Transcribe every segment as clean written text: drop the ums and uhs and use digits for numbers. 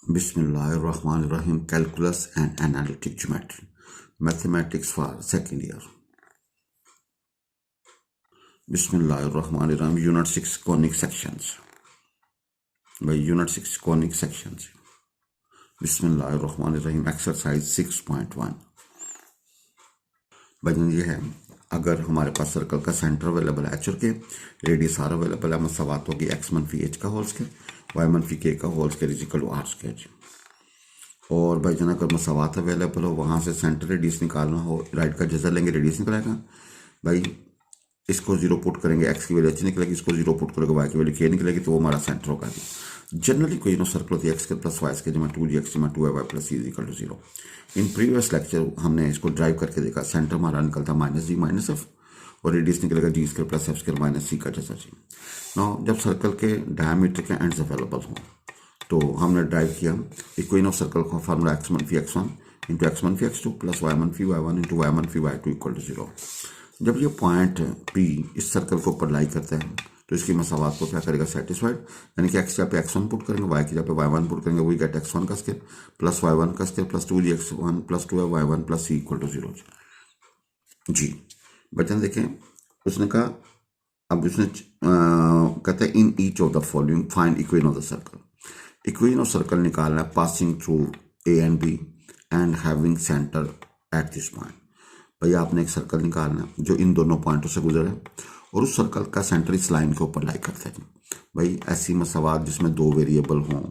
Bismillahirrahmanirrahim. Calculus and Analytic Geometry. Mathematics for second year. Bismillahirrahmanirrahim. Unit 6 Conic Sections. By Unit 6 Conic Sections. Bismillahirrahmanirrahim. Exercise 6.1. भजन ये है, अगर हमारे पास circle का centre available है H और के, रेडियस आर अवेलेबल है, मसावात होगी एक्स मनफी एच का होल स्क्वायर, वाई मनफी के का whole square is equal to r square. और भाई जन अगर मसावात अवेलेबल हो, वहाँ से सेंटर रेडियस निकालना हो, राइट का जजा लेंगे रेडियस निकलेगा। भाई इसको जीरो पुट करेंगे, एक्स की वैल्यू एच निकलेगी, इसको जीरो पुट करेंगे, वाई की वैल्यू के निकलेगी, तो वो हमारा सेंटर होगा। जनरली कोई नो सर्कल होती है एक्स के प्लस वाई के जमा 2g जमा 2y plus c equal to 0। In previous lecture हमने इसको ड्राइव करके देखा, सेंटर हमारा निकलता -g - f और रेडियस निकलेगा g square plus f square minus c का जैसा जी। नाउ जब सर्कल के डायमीटर के एंड्स अवेलेबल हों तो हमने ड्राइव किया इक्वेशन ऑफ सर्कल का फार्मूला x मनफी x1 इंटू x मनफी x2 प्लस y मनफी y1 इंटू y मनफी y2 इक्वल टू 0। जब ये पॉइंट P इस सर्कल को ऊपर लाई करता है तो इसकी मसावात को क्या करेगा, सेटिस्फाइड, यानी कि x जहाँ पे x1 पुट करेंगे, y की जहाँ पे y1 पुट करेंगे, वी गेट x1 का स्क्वायर प्लस y1 का square plus 2gx1 plus 2y1 plus c equal to 0 जी। बच्चन देखें, उसने कहा, अब उसने कहता है in each of the following find equation of the circle. Equation of circle निकालना है passing through A and B and having centre at this point. भैया आपने एक सर्कल निकालना है जो इन दोनों पॉइंटों से गुजरे और उस सर्कल का सेंटर इस लाइन के ऊपर लाई करता है। भाई ऐसी मसावात जिसमें दो वेरिएबल हों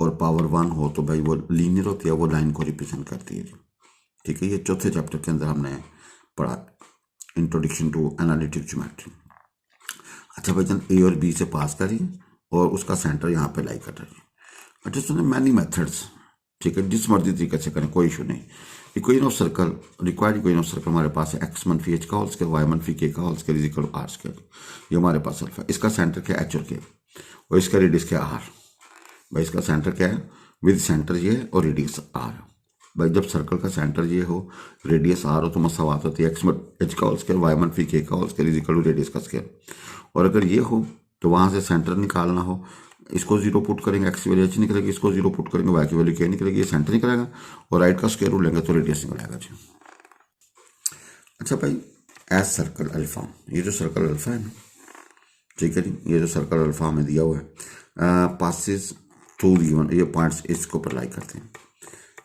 और पावर 1 हो तो भाई वो लीनियर होती है, वो लाइन को रिप्रेजेंट करती है। ठीक है, ये चौथे चैप्टर के अंदर हमने पढ़ा, इंट्रोडक्शन टू एनालिटिक ज्योमेट्री। अच्छा भाईजान, ए और बी से पास करिए और उसका सेंटर यहाँ पे लाई कर रही है। अच्छा सुनिए, मैनी मेथड्स, ठीक है, जिस मर्जी तरीके से करें कोई इशू नहीं। Equation of circle, required equation of circle हमारे पास है एक्स मनफी एच का होल स्क्वायर वाई मनफी के का whole square is equal to r square. ये हमारे पास अल्फा, इसका सेंटर क्या है एच और के, और इसका रेडियस क्या आर। भाई इसका सेंटर क्या है, विद सेंटर ये और रेडियस आर। भाई जब सर्कल का सेंटर ये हो, रेडियस आर हो, तो मसावात होती है एक्स एच का होल स्क्वायर वाई मनफी के का whole square is equal to radius का स्क्वायर। और अगर ये हो तो वहाँ से सेंटर निकालना हो, इसको जीरो पुट करेंगे, एक्स की वैल्यू एच निकलेगी, इसको जीरो पुट करेंगे, वाई की वैल्यू के निकलेगी, ये सेंटर निकलेगा, और राइट का स्क्वायर रूट लेंगे तो रेडियस निकलेगा जी। अच्छा भाई, एज सर्कल अल्फा, ये जो सर्कल अल्फा है ना, ठीक है जी, ये जो सर्कल अल्फा हमें दिया हुआ है, पासिस थ्रू गिवन, ये पॉइंट्स इसके ऊपर लाई करते हैं।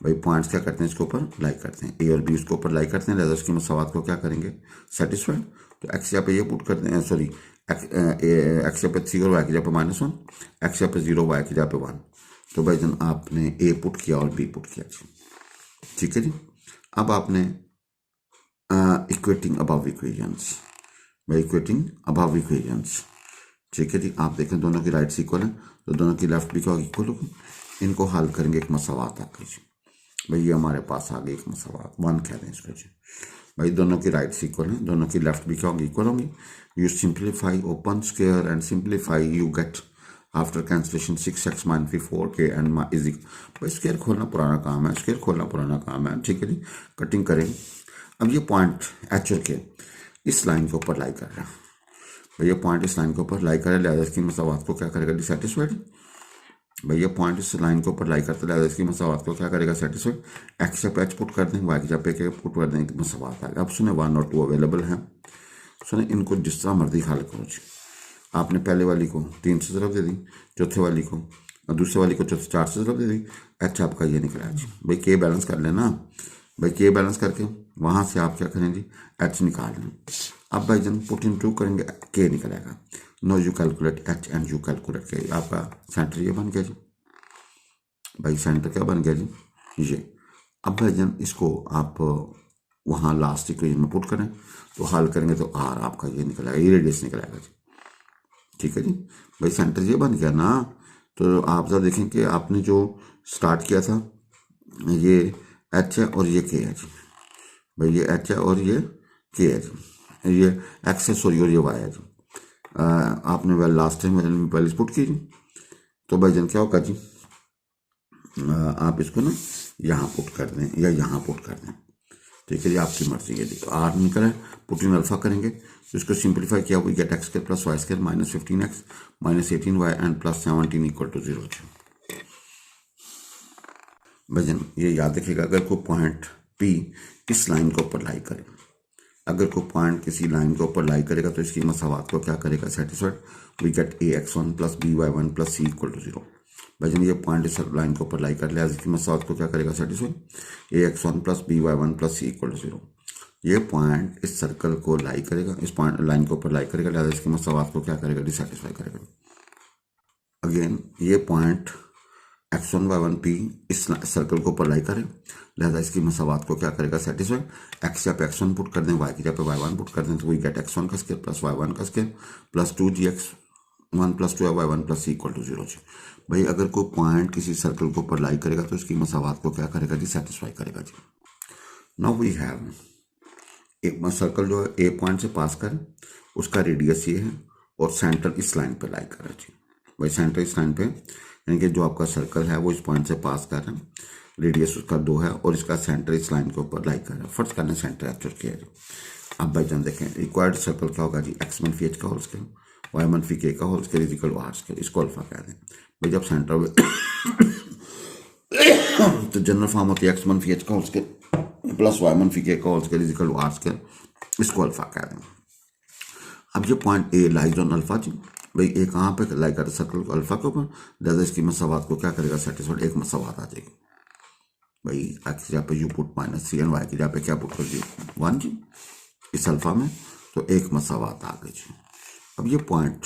भाई पॉइंट्स क्या करते हैं, इसके ऊपर लाई करते हैं, ए और बी उसके ऊपर लाई करते हैं, लिहाजा उसकी मसावात को क्या करेंगे, सेटिस्फाइड। तो एक्स यहाँ पे ये पुट करते हैं, सॉरी एक्स यहाँ पे 3 और वाई की जगह पे -1, एक्स यहाँ पे 0 वाई की जगह पे 1। तो भाई जन आपने ए पुट किया और बी पुट किया जी, ठीक है जी। अब आपने इक्वेटिंग अबव इक्वेशंस, भाई इक्वेटिंग अबव इक्वेशंस, ठीक है जी। आप देखें दोनों की राइट्स इक्वल है तो दोनों की लेफ्ट भी क्या होगी, इक्वल होगी। इनको हल करेंगे, एक मसावात आ गई जी। भाई ये हमारे पास आ गई एक मसावात, 1 कह दें इसको जी। भाई दोनों की राइट्स इक्वल हैं, दोनों की लेफ्ट भी क्या होंगी, इक्वल होंगी। You simplify, open square and simplify, you get after cancellation 6x - 4k and is equal. भाई स्क्वायर खोलना पुराना काम है, स्क्वायर खोलना पुराना काम है, ठीक है जी। कटिंग करें, अब ये पॉइंट एच और के इस लाइन के ऊपर लाई कर रहा है। भाई ये पॉइंट इस लाइन के ऊपर लाई कर रहा है, लिहाजा इसकी मसावात को क्या करेगा, डिसैटिस्फाइड। भैया पॉइंट इस लाइन के ऊपर लाई करते हैं, इसकी मसावात को क्या करेगा, सेटिस्फाइड। एक्स पे एच पुट कर दें, वाई की जगह पे पुट कर दें, मसावात आ गया। अब सुने 1 और 2 अवेलेबल हैं, सुने इनको जिस तरह मर्जी हल करो जी। आपने पहले वाली को 3 से ज़रब दे दी, चौथे वाली को और दूसरे वाली को 4 से ज़रब दे दी, एच आपका ये निकला जी। भाई के बैलेंस कर लेना, भाई के बैलेंस करके वहाँ से आप क्या करें जी, एच निकाल लें। अब भाई जन पुट इन टू करेंगे, के निकलेगा। Now you calculate h and you calculate k, आपका सेंटर ये बन गया जी। भाई सेंटर क्या बन गया जी, ये। अब भाई जन इसको आप वहाँ लास्ट इक्वेशन में पुट करें तो हल करेंगे तो आर आपका ये निकलेगा, ये रेडियस निकलेगा जी, ठीक है जी। भाई सेंटर ये बन गया ना, तो आप जरा देखें कि आपने जो स्टार्ट किया था ये एच है और ये के है जी। भाई ये एच है और ये के है जी, ये एक्स है सॉरी और ये वाई है जी। आपने वह लास्ट टाइम वैल्यूज पुट की, तो भाई जन क्या होगा जी, आप इसको ना यहाँ पुट कर दें या यहाँ पुट कर दें, ठीक है जी, आपकी मर्जी है जी। तो आर निकला है, पुट इन अल्फा करेंगे तो इसको सिंप्लीफाई किया, we get x square plus y square -15x - 18y and +17 equal to 0। भाईजान ये याद रखिएगा, अगर कोई पॉइंट P इस लाइन के ऊपर लाई करे, अगर कोई पॉइंट किसी लाइन के ऊपर लाई करेगा तो इसकी मसावात को क्या करेगा, satisfied. We get ax1 plus by1 plus c equal to 0। भाईजान ये पॉइंट इस लाइन के ऊपर लाई कर लिया, इसकी मसावात को क्या करेगा, satisfied. ax1 plus by1 plus c equal to 0। ये पॉइंट इस सर्कल को लाई करेगा, इस पॉइंट लाइन के ऊपर लाई करेगा, लिहाजा इसकी मसावात को क्या करेगा, डिससेटिस्फाई करेगा। अगेन ये पॉइंट x1 y1 p इस सर्कल को ऊपर लाई करें, लिहाजा इसकी मसावात को क्या करेगा, सेटिस्फाई। x जहाँ पे x1 पुट कर दें, y की जहाँ पे y1 पुट कर दें, तो वी गेट x1 का स्केयर प्लस y1 का square plus 2gx1 plus 2y1 plus c equal to 0 जी। भाई अगर कोई पॉइंट किसी सर्कल को ऊपर लाई करेगा तो इसकी मसावात को क्या करेगा जी, सेटिस्फाई करेगा जी। नाउ वी हैव एक सर्कल जो है ए पॉइंट से पास करें, उसका रेडियस ये है और सेंटर इस लाइन पर लाई कर रहा है जी। भाई सेंटर इस लाइन पे, यानी कि जो आपका सर्कल है वो इस पॉइंट से पास कर रहा है, रेडियस उसका 2 है और इसका सेंटर इस लाइन के ऊपर लाई कर रहा है। फर्ज करने सेंटर एक्चुअल किया जी। अब भाईजान देखें रिक्वायर्ड सर्कल क्या होगा जी, x मनफी h का होल स्केयर, y मनफी k का whole square is equal to r square, इसको अल्फा कह दें। भाई जब सेंटर तो जनरल फॉर्म होती है x मनफी h का होल स्केयर प्लस y मनफी k का whole square is equal to r square, इसको अल्फा कह दें। अब ये point A lies on alpha जी। भाई ए कहाँ पे लाई करता है, सर्कल को अल्फा के ऊपर, लिहाजा इसकी मसावात को क्या करेगा, सेटिस्फाइड। एक मसावात आ जाएगी। भाई एक्स की जगह पे you put minus c and y की जगह पे क्या पुट कर दिए, 1 जी इस अल्फा में, तो एक मसावात आ गई जी। अब ये पॉइंट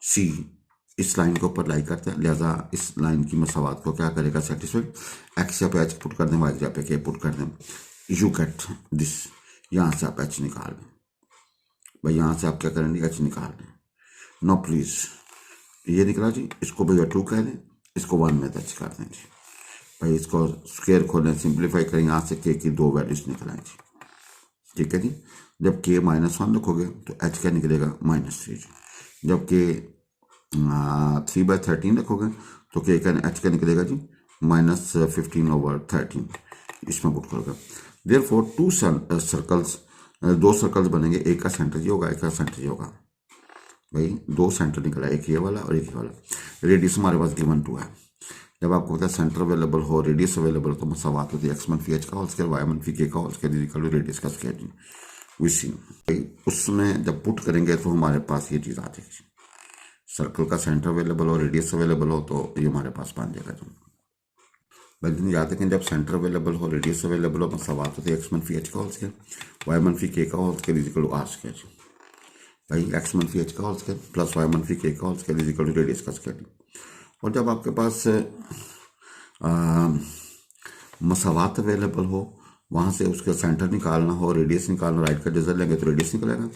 सी इस लाइन के ऊपर लाई करता है, लिहाजा इस लाइन की मसावात को क्या करेगा, सेटिस्फाइड। एक्स जहाँ पे एच पुट कर दें, वाई की जगह पे के पुट कर दें, यू गेट दिस, यहाँ से आप एच निकाल दें। भाई यहाँ से आप क्या करेंगे, एच निकाल दें। नो प्लीज ये निकला जी, इसको भैया 2 कह दें, इसको 1 में टच कर दें जी। भाई इसको स्क्वायर खोलें, सिंप्लीफाई करें, यहाँ से के की 2 वैल्यूज निकलाएं जी। ठीक है जी। जब के -1 रखोगे तो एच क्या निकलेगा, -3 जी। जब के 3/13 रखोगे तो के का एच क्या निकलेगा जी, -15/13, इसमें पुट करोगे। देयरफॉर 2 सर्कल्स, 2 सर्कल्स बनेंगे, एक का सेंटर ये होगा, एक का सेंटर ये होगा। भाई 2 सेंटर निकला, एक ये वाला और एक ये वाला। रेडियस हमारे पास गिवन 2 है। जब आपको पता है सेंटर अवेलेबल हो, रेडियस अवेलेबल, तो मसावात होती है x मनफी h का होल स्क्वायर, y मनफी k का whole square is equal to radius का स्क्वायर। विसी उसमें जब पुट करेंगे तो हमारे पास ये चीज़ आ जाएगी। सर्कल का सेंटर अवेलेबल हो, रेडियस अवेलेबल हो, तो ये हमारे पास बन जाएगा जी। भाई याद रखें, जब सेंटर अवेलेबल हो, रेडियस अवेलेबल हो, मसावात होती है x मनफी h का होल स्क्वायर, y मनफी k का whole square is equal to r square जी। भाई x मनफी h का होल स्क्वायर प्लस y मनफी k का whole square is equal to radius का स्क्वायर। और जब आपके पास मसावात अवेलेबल हो, वहाँ से उसका सेंटर निकालना हो, रेडियस निकालना, राइट का डिजर लेंगे तो रेडियस निकलेगा।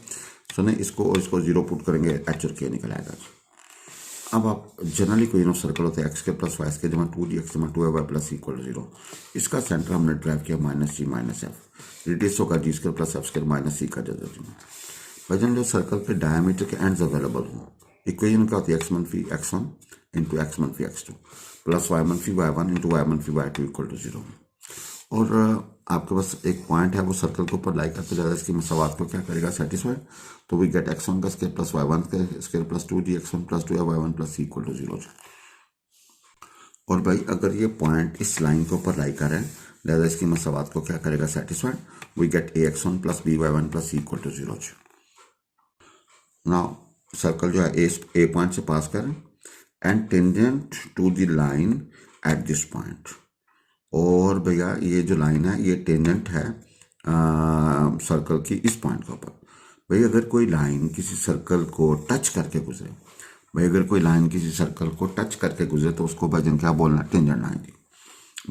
सुने इसको और इसको 0 पुट करेंगे, एच और के निकल आएगा। अब आप जनरली कोई सर्कल होता है एक्स के प्लस वाई के जमा 2g जमा 2y प्लस इक्वल 0, इसका सेंटर हमने ड्राइव किया -g -f, रेडियस होगा g square plus f square minus c का डिजर। भाई जो सर्कल के डायमीटर के एंड्स अवेलेबल हो, इक्वेशन क्या होती है, x मनफी x1 इंटू x मनफी x2 प्लस y मनफी y1 इंटू y मनफी y2 इक्वल टू 0। और आपके पास एक पॉइंट है, वो सर्कल के ऊपर लाई करते ज़्यादा, इसकी मसावात को क्या करेगा, सेटिस्फाइड। तो वी गेट x1 का स्क्वायर प्लस y1 का square plus 2gx1 plus 2y1 plus c equal to 0। और भाई अगर ये पॉइंट इस लाइन के ऊपर लाई कर रहे हैं, लिहाजा इसकी मसावात को क्या करेगा, satisfied. We get ax1 plus by1 plus c equal to 0। Now circle जो है ए पॉइंट से पास करें and tangent to the line at this point. और भैया ये जो लाइन है ये टेंजेंट है सर्कल की इस पॉइंट के ऊपर। भाई अगर कोई लाइन किसी सर्कल को टच करके गुजरे, भाई अगर कोई लाइन किसी सर्कल को टच करके गुजरे तो उसको भाईजान क्या बोलना है, टेंजेंट लाइन जी।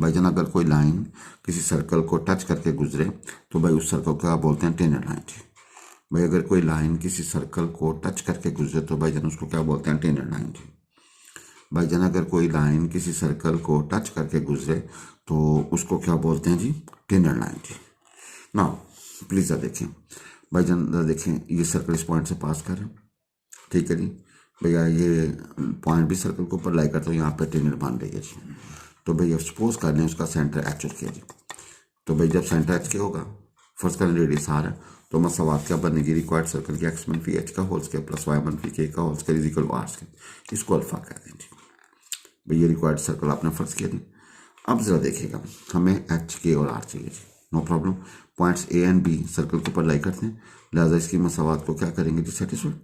भाईजान अगर कोई लाइन किसी सर्कल को टच करके गुजरे तो भाई उस सर्कल को क्या बोलते हैं, टेंजेंट लाइन जी। भाई अगर कोई लाइन किसी सर्कल को टच करके गुजरे तो भाईजान उसको क्या बोलते हैं, टेंजेंट लाइन जी। भाईजान अगर कोई लाइन किसी सर्कल को टच करके गुजरे तो उसको क्या बोलते हैं जी, टेंजेंट लाइन जी। नाउ प्लीज देखें भाईजान, देखें ये सर्कल इस पॉइंट से पास करें, ठीक है जी। भैया ये पॉइंट भी सर्कल के ऊपर लाई करता हूँ, यहाँ पे टेंजेंट बन रही है जी। तो भैया सपोज कर लें उसका सेंटर एच किया जी। तो भाई जब सेंटर एच के होगा, फर्स्ट करें रेडियस आर है, तो मसावात क्या बनेगी, रिक्वायर्ड सर्कल की x मनफी h का होल स्क्वायर प्लस y मनफी k का whole square is equal to r square, इसको अल्फा कह दें जी। भाई ये रिक्वायर्ड सर्कल आपने फर्ज किया जी। अब जरा देखिएगा, हमें एच के और आर चाहिए जी, no problem. Points A and B circle के ऊपर लाई करते हैं, लिहाजा इसकी मसावात को क्या करेंगे जी, सेटिस्फाइड।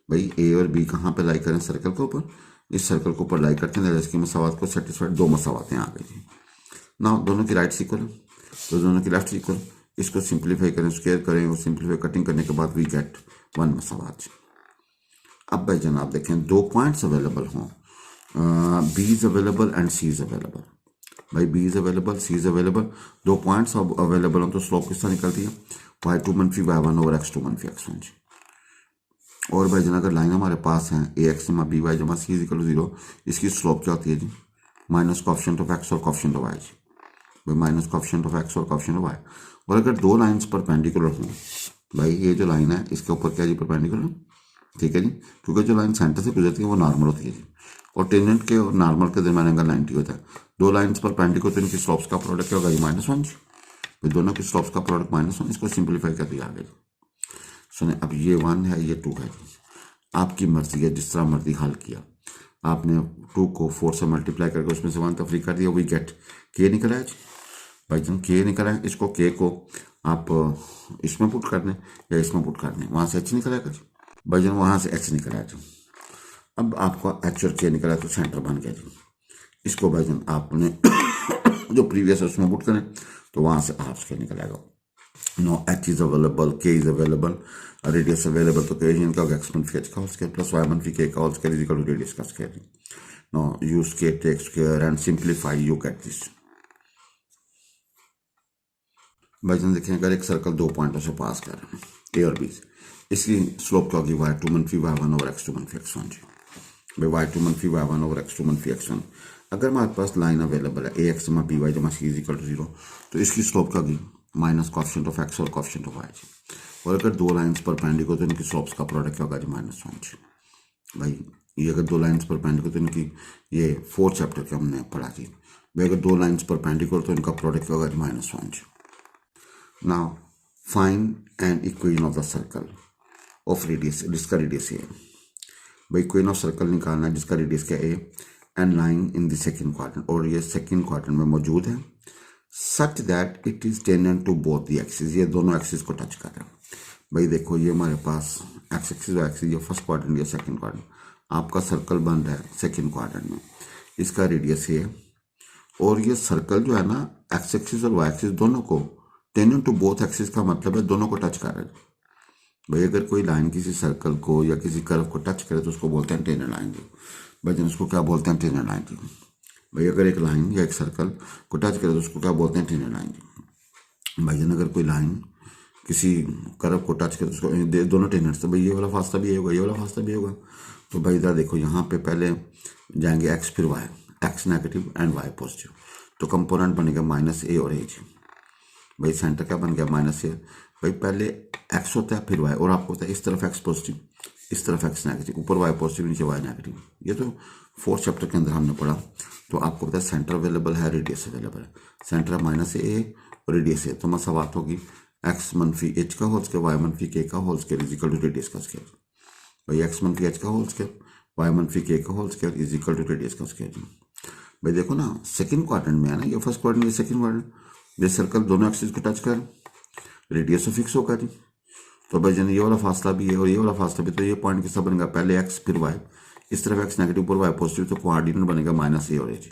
भाई ए और बी कहाँ पे लाई करें, सर्कल के ऊपर, इस सर्कल के ऊपर लाई करते हैं, लिहाजा इसकी मसावात को सेटिस्फाइड। दो मसावातें आ गई जी। ना दोनों की राइट इक्वल है तो दोनों की लेफ्ट इक्वल, इसको सिंप्लीफाई करें, स्क्वायर करें और सिंप्लीफाई कटिंग करने के बाद वी गेट वन मसावात। अब भाई जनाब देखें, दो पॉइंट्स अवेलेबल हों, B is available and C is available. भाई B is available, C is available, दो पॉइंट्स अवेलेबल हो तो स्लोप किस तरह निकलती है, y2 मनफी y1 ओवर x2 मनफी x1 जी। और भाई जना अगर लाइन हमारे पास है ए एक्स जमा बी वाई जमा सी इज इक्वल टू 0, इसकी स्लोप क्या होती है जी, माइनस कॉफिशिएंट ऑफ एक्स और कॉफिशिएंट ऑफ वाई जी। भाई माइनस कॉफिशिएंट ऑफ एक्स और कॉफिशिएंट ऑफ वाई। और अगर दो लाइन्स परपेंडिकुलर हों, भाई ये जो लाइन है इसके ऊपर क्या जी, परपेंडिकुलर, ठीक है जी, क्योंकि जो लाइन सेंटर से गुजरती है वो नॉर्मल होती है जी, और टेंजेंट के और नॉर्मल के दरमियान एंगल 90 होता है। दो लाइन्स परपेंडिकुलर तो इनकी स्लोप्स का प्रोडक्ट क्या होगा जी, -1 जी। भाई दोनों की स्लोप्स का प्रोडक्ट -1, इसको सिंप्लीफाई कर दिया आगे। सुने, अब ये 1 है, ये 2 है जी, आपकी मर्जी है, जिस तरह मर्जी हल किया आपने। 2 को 4 से मल्टीप्लाई करके उसमें से 1 तफरी कर दिया, वी गेट के निकला है जी। भाई जन के निकला है, इसको के को आप इसमें पुट कर दें या इसमें पुट कर दें, वहाँ से एच निकला है जी। भाई जन वहाँ से एच निकला है जी। अब आपको एच और के निकला है तो सेंटर बन गया जी। इसको भाई जन आपने जो प्रीवियस है उसमें पुट करें तो वहाँ से हाफ के निकलेगा। नो एच इज अवेलेबल, के इज अवेलेबल, रेडियस अवेलेबल, तो के इनका होगा एक्स मनफी एच का होल स्क्वायर प्लस वाई मनफी के का whole square is equal to radius का square. Now use k take square and simplify, you get this. भाई जन देखें, अगर एक सर्कल दो पॉइंटों से पास कर रहे हैं ए और बी, इसकी स्लोप क्या होगी, y2 मनफी y1 ओवर x2 मनफी x1 जी। भाई y2 मनफी y1 ओवर x2 मनफी x1, अगर हमारे पास लाइन अवेलेबल है ए एक्स जमा बी वाई जमा सी इज इक्वल टू 0, तो इसकी स्लोप क्या होगी, माइनस कॉफिशिएंट ऑफ एक्स और कॉफिशिएंट ऑफ वाई जी। और अगर दो लाइन्स परपेंडिकुलर तो इनकी स्लोप्स का प्रोडक्ट क्या होगा जी, -1 जी। भाई ये अगर दो लाइन्स परपेंडिकुलर तो इनकी, ये 4th चैप्टर के हमने पढ़ा थी, भाई अगर दो लाइन्स परपेंडिकुलर तो इनका प्रोडक्ट क्या होगा जी, -1 जी। Now find an equation of the circle of radius, जिसका रेडियस है। भाई इक्वेशन ऑफ सर्कल निकालना है जिसका रेडियस क्या है, and line in the second quadrant, और ये सेकंड क्वाड्रेंट में मौजूद है, such that it is tangent to both the axis, ये दोनों एक्सिस को टच कर रहा है। भाई देखो ये हमारे पास एक्स एक्सिस और एक्सिस, ये फर्स्ट क्वाड्रेंट, ये सेकंड क्वाड्रेंट, आपका सर्कल बन रहा है सेकंड क्वाड्रेंट में, इसका रेडियस है, और ये सर्कल जो है ना एक्स एक्सिस और वाई एक्सिस दोनों को, टेंडेंट टू बोथ एक्सिस का मतलब है दोनों को टच कर रहा है। भाई अगर कोई लाइन किसी सर्कल को या किसी कर्व को टच करे तो उसको बोलते हैं टेंजेंट लाइन जी। भाई जन उसको क्या बोलते हैं, टेंजेंट लाइन जी। भाई अगर एक लाइन या एक सर्कल को टच करे तो उसको क्या बोलते हैं, टेंजेंट लाइन जी। भाई जन अगर कोई लाइन किसी कर्व को टच करे तो उसको दोनों टेंजेंट्स, तो भाई ये वाला फासला भी होगा, ये वाला फासला भी होगा। तो भाई इधर देखो, यहाँ पे पहले जाएंगे एक्स फिर y, x negative and y positive, तो कंपोनेंट बनेगा -a और a जी। भाई सेंटर क्या बन गया, -a। भाई पहले एक्स होता है फिर वाई, और आपको होता है इस तरफ एक्स पॉजिटिव इस तरफ एक्स नेगेटिव, ऊपर वाई पॉजिटिव नीचे वाई नेगेटिव। ये तो 4th चैप्टर के अंदर हमने पढ़ा। तो आपको पता है सेंटर अवेलेबल है, रेडियस अवेलेबल है, सेंटर -a और रेडियस है, तो मसावात होगी एक्स मनफी एच का होल स्क्वायर वाई मनफी के का whole square is equal to radius का स्क्वायर। भाई एक्स मनफी एच का होल स्क्वायर वाई मनफी के का whole square is equal to radius का स्क्वायर। भाई देखो ना, सेकंड क्वाड्रेंट में है ना, ये फर्स्ट क्वाड्रेंट, ये सेकंड क्वाड्रेंट, ये सर्कल दोनों एक्सिस को टच कर, रेडियस तो फिक्स होगा जी। तो भाई जन ये वाला फासला भी है और ये वाला फासला भी, तो ये पॉइंट किसका बनेगा, पहले एक्स फिर वाई, इस तरफ एक्स नेगेटिव ऊपर वाई पॉजिटिव, तो कोऑर्डिनेट बनेगा -a और a जी।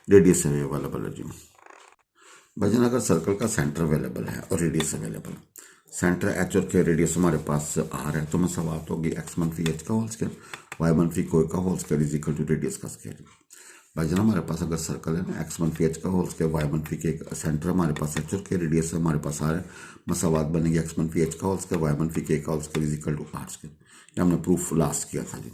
रेडियस अवेलेबल है जी। भाई जन अगर सर्कल का सेंटर अवेलेबल है और रेडियस अवेलेबल, सेंटर एच और के, रेडियस हमारे पास r है, तो मसावात होगी एक्स मनफी एच का होल स्क्वायर वाई मनफी को का whole square is equal to radius का स्क्वायर। भाई जन हमारे पास अगर सर्कल है ना, एक्स मनफी एच का होल स्क्वायर वाई मनफी के, सेंटर हमारे पास एच और के, रेडियस हमारे पास आर है, मसावात बनेगी एक्स मनफी एच का होल स्क्वायर वाई मनफी के का whole square is equal to r square. ये हमने प्रूफ लास्ट किया था जी।